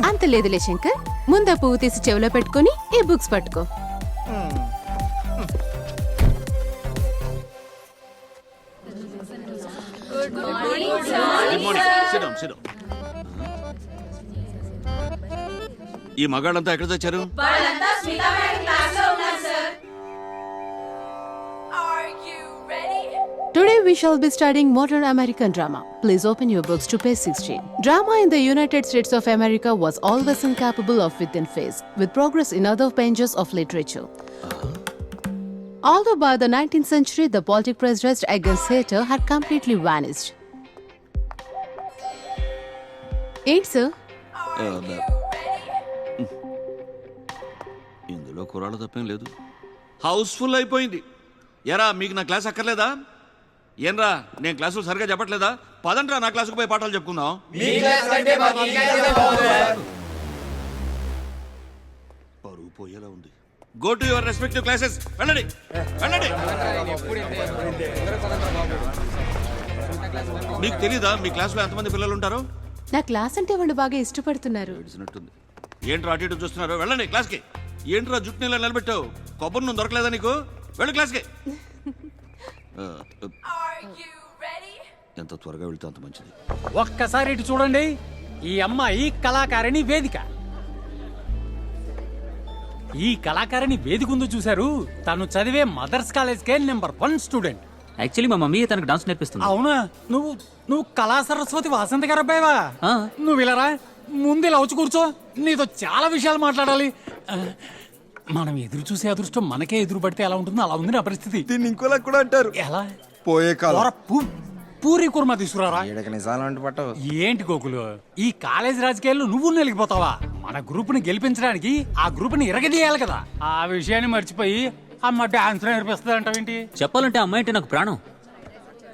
అంత లేదులే శంకర్, ముందా పువ్వు తీసి చెవిలో పెట్టుకుని ఈ బుక్స్ పట్టుకో. ఈ మగాళ్ళంతా ఎక్కడ తెచ్చారు? Today we shall be studying modern American drama. Please open your books to page 16. Drama in the United States of America was always incapable of within phase, with progress in other pages of literature. Although by the 19th century, the politic prejudice against theatre had completely vanished. 8, sir. ఇందులో కురాలు తప్పేం లేదు. Housefull అయిపోయింది. ఎరా మీకు నా class అక్కర్లేదా? ఏనరా నేను క్లాసులు సరిగా చెప్పట్లేదా? పదండ్రా నా క్లాసుకు పోయి పాఠాలు చెప్పుకుందాం. పరువు పోయేలా ఉంది. Go to your respective classes. వెళ్ళండి వెళ్ళండి. మీకు తెలీదా మీ క్లాసులో ఎంతమంది పిల్లలు ఉంటారో? నా క్లాస్ అంటే వాళ్ళు బాగా ఇష్టపడుతున్నారు. ఏంట్రా అటు ఇటు చూస్తున్నారు? వెళ్ళండి క్లాస్కి. ఏంట్రా జుట్టు నీళ్ళ నిలబెట్టావు? కొబ్బరి నువ్వు దొరకలేదా నీకు? వెళ్ళు క్లాస్కి. ఎంత త్వరగా వెళ్తే అంత మంచిది. ఒక్కసారి ఇటు చూడండి. ఈ అమ్మాయి కళాకారిణి వేదిక. ఈ కళాకారిణి వేదిక ఉందో చూశారు? తను చదివే మదర్స్ కాలేజ్ కే #1 స్టూడెంట్. యాక్చువల్లీ మా మమ్మీ తనకు డాన్స్ నేర్పిస్తుంది. అవునా? నువ్వు కళా సరస్వతి వాసంతి గారు అబ్బాయివా? నువ్వు ఇలా ముందు ఇలా వచ్చి కూర్చో. నీతో చాలా విషయాలు మాట్లాడాలి. మనం ఎదురు చూసే అదృష్టం మనకే ఎదురు పడితే ఎలా ఉంటుందో అలా ఉంది నా పరిస్థితి. దీన్ని ఇంకోలా కూడా అంటారు. ఎలా? పోయే కాలం. పూరి కుర్మా తీసుకురారా. ఏంటి గోకులు, ఈ కాలేజ్ రాజకీయాల్లో నువ్వు నెలిగిపోతావా? మన గ్రూప్ ని గెలిపించడానికి ఆ గ్రూప్ ని ఇరగదీయాలి కదా. ఆ విషయాన్ని మర్చిపోయి అమ్మ డాన్స్ నేర్పిస్తుంది అంటావేంటి? చెప్పాలంటే అమ్మాయి అంటే నాకు ప్రాణం.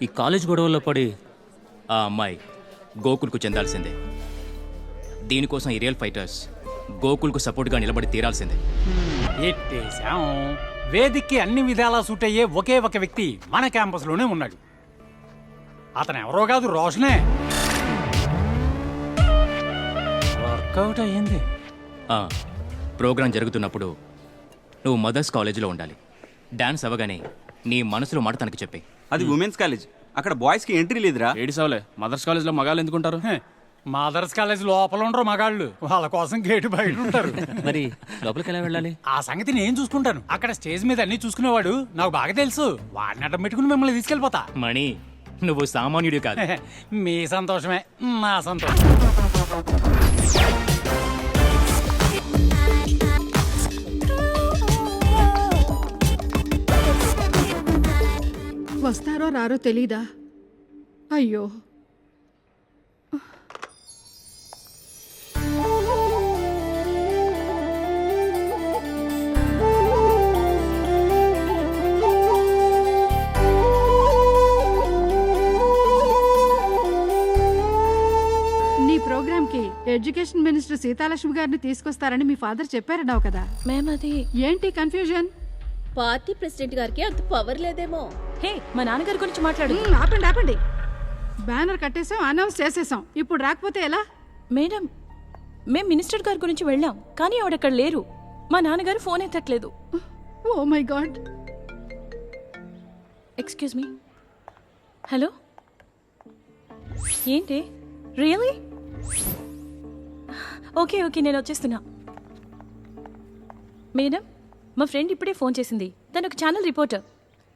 ఈ కాలేజ్ గొడవల్లో పడి ఆ అమ్మాయి గోకుల్కు చెందాల్సిందే. దీనికోసం ఈ రియల్ ఫైటర్స్ గోకుల్కు సపోర్ట్గా నిలబడి తీరాల్సిందే. ఎట్టేశాం. వేదికకి అన్ని విధాలా సూట్ అయ్యే ఒకే ఒక వ్యక్తి మన క్యాంపస్ లోనే ఉన్నాడు. అతను ఎవరో కాదు, రోషనే. వర్కౌట్ అయ్యింది. ప్రోగ్రాం జరుగుతున్నప్పుడు నువ్వు మదర్స్ కాలేజీలో ఉండాలి. డాన్స్ అవ్వగానే నీ మనసులో మాట తనకి చెప్పి. అది ఉమెన్స్ కాలేజ్, అక్కడ బాయ్స్ కి ఎంట్రీ లేదురా. ఏడిసావులే, మదర్స్ కాలేజ్ లో మగాళ్ళు ఎందుకుంటారు? మదర్స్ కాలేజ్ లోపల ఉండరు మగాళ్ళు, వాళ్ళ కోసం గేటు బయట ఉంటారు. మరి లోపలికి ఎలా వెళ్ళాలి? ఆ సంగతి నేను చూసుకుంటాను. అక్కడ స్టేజ్ మీద అన్ని చూసుకునేవాడు నాకు బాగా తెలుసు. వాడిని అడ్డం పెట్టుకుని మిమ్మల్ని తీసుకెళ్ళిపోతా. మణి, నువ్వు సామాన్యుడు కాదు. మీ సంతోషమే నా సంతోషం. వస్తారో రారో తెలీదా? అయ్యో, ఎడ్యుకేషన్ మినిస్టర్ సీతాలక్ష్మి గారిని తీసుకొస్తారని మీ ఫాదర్ చెప్పారన్నావు కదా. మేమది ఏంటి కన్ఫ్యూజన్? పార్టీ ప్రెసిడెంట్ గారికి అంత పవర్ లేదేమో. హే, మా నాన్నగారి గురించి మాట్లాడు. ఆపండి ఆపండి. బ్యానర్ కట్టేసాం, అనౌన్స్ చేసేసాం. ఇప్పుడు రాకపోతే ఎలా? మేడం, మేం మినిస్టర్ గారి గురించి వెళ్ళాం, కానీ ఆవిడక్కడ లేరు. మా నాన్నగారు ఫోన్ ఎత్తట్లేదు. Oh my god. Excuse me. Hello, ఏంటి? రియలీ? ఓకే ఓకే, నేను వచ్చేస్తున్నా. మేడం, మా ఫ్రెండ్ ఇప్పుడే ఫోన్ చేసింది. తను ఒక ఛానల్ రిపోర్టర్.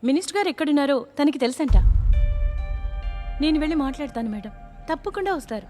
మినిస్టర్ గారు ఎక్కడున్నారో తనకి తెలుసంట. నేను వెళ్ళి మాట్లాడతాను మేడం. తప్పకుండా వస్తారు.